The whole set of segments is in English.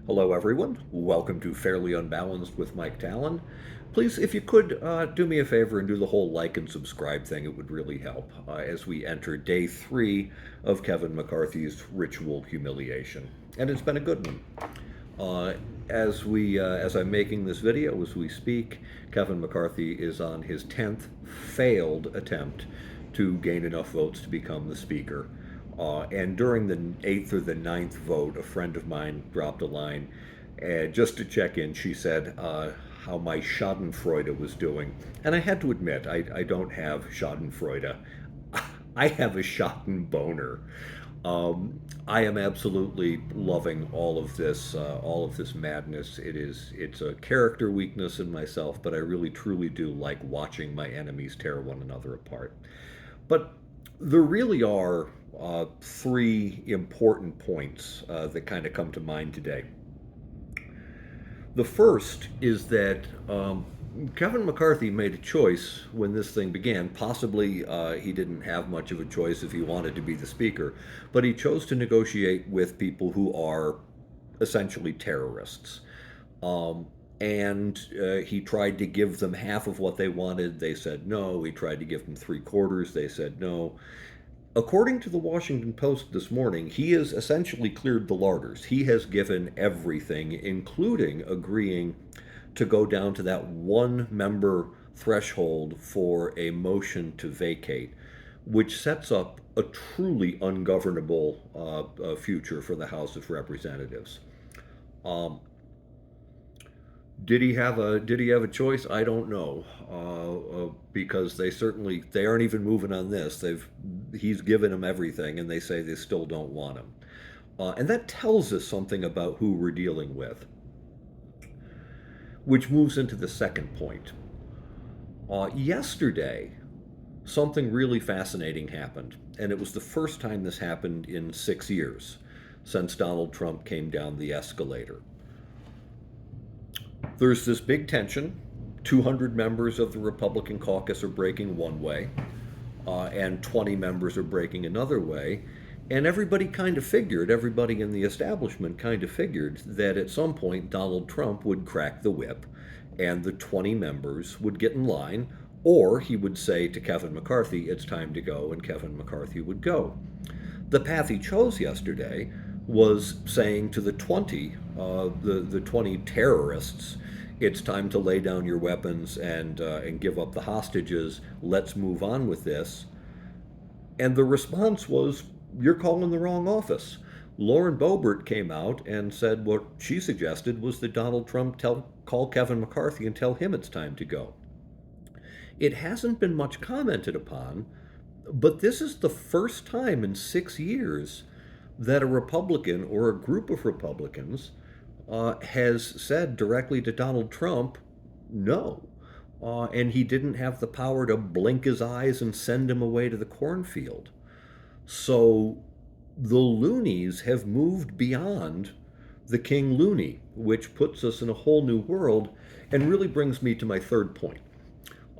Hello, everyone. Welcome to Fairly Unbalanced with Mike Tallon. Please, if you could do me a favor and do the whole like and subscribe thing, it would really help as we enter day 3 of Kevin McCarthy's ritual humiliation. And it's been a good one. Uh, as I'm making this video, as we speak, Kevin McCarthy is on his 10th failed attempt to gain enough votes to become the speaker. And during the eighth or the ninth vote, a friend of mine dropped a line, and just to check in, she said how my Schadenfreude was doing. And I had to admit, I don't have Schadenfreude. I have a Schadenboner. I am absolutely loving all of this madness. It's a character weakness in myself, but I really truly do like watching my enemies tear one another apart. But there really are three important points that kind of come to mind today. The first is that Kevin McCarthy made a choice when this thing began. Possibly he didn't have much of a choice if he wanted to be the speaker, but he chose to negotiate with people who are essentially terrorists. Um, and he tried to give them half of what they wanted. They said no. He tried to give them three quarters. They said no. According to the Washington Post this morning, he has essentially cleared the larders. He has given everything, including agreeing to go down to that one member threshold for a motion to vacate, which sets up a truly ungovernable future for the House of Representatives. Um, did he have a choice? I don't know, because they aren't even moving on this. He's given them everything, and they say they still don't want him, and that tells us something about who we're dealing with, which moves into the second point. Yesterday, something really fascinating happened, and it was the first time this happened in 6 years since Donald Trump came down the escalator. There's this big tension. 200 members of the Republican caucus are breaking one way, and 20 members are breaking another way. And everybody in the establishment kind of figured that at some point Donald Trump would crack the whip and the 20 members would get in line, or he would say to Kevin McCarthy, it's time to go, and Kevin McCarthy would go. The path he chose yesterday was saying to the 20 terrorists, it's time to lay down your weapons and give up the hostages. Let's move on with this. And the response was, you're calling the wrong office. Lauren Boebert came out and said what she suggested was that Donald Trump call Kevin McCarthy and tell him it's time to go. It hasn't been much commented upon, but this is the first time in 6 years that a Republican or a group of Republicans has said directly to Donald Trump, no. And he didn't have the power to blink his eyes and send him away to the cornfield. So the loonies have moved beyond the King Looney, which puts us in a whole new world and really brings me to my third point.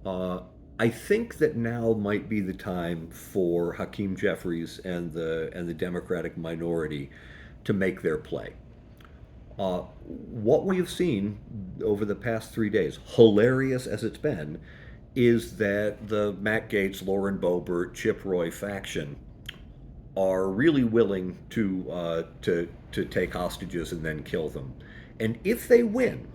Uh, I think that now might be the time for Hakeem Jeffries and the Democratic minority to make their play. What we have seen over the past 3 days, hilarious as it's been, is that the Matt Gaetz, Lauren Boebert, Chip Roy faction are really willing to take hostages and then kill them. And if they win,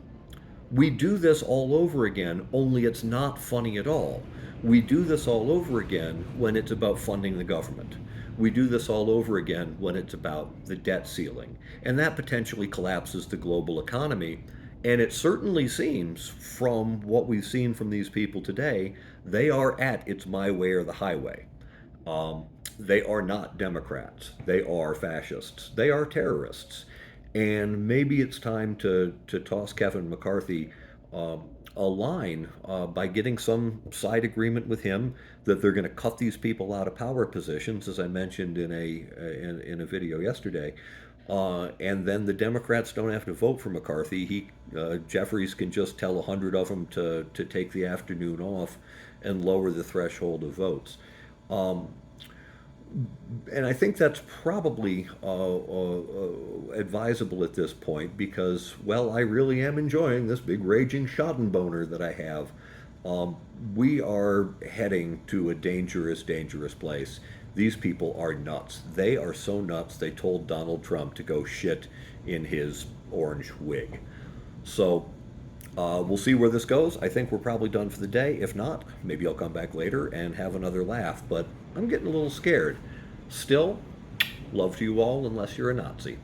we do this all over again, only it's not funny at all. We do this all over again when it's about funding the government. We do this all over again when it's about the debt ceiling. And that potentially collapses the global economy. And it certainly seems, from what we've seen from these people today, they are at it's my way or the highway. Um, they are not Democrats. They are fascists. They are terrorists. And maybe it's time to toss Kevin McCarthy a line by getting some side agreement with him that they're going to cut these people out of power positions, as I mentioned in a video yesterday. And then the Democrats don't have to vote for McCarthy. Jeffries can just tell 100 of them to take the afternoon off and lower the threshold of votes. Um, And I think that's probably advisable at this point because, well, I really am enjoying this big raging Schadenboner that I have. Um, we are heading to a dangerous, dangerous place. These people are nuts. They are so nuts, they told Donald Trump to go shit in his orange wig. So we'll see where this goes. I think we're probably done for the day. If not, maybe I'll come back later and have another laugh. But I'm getting a little scared. Still, love to you all unless you're a Nazi.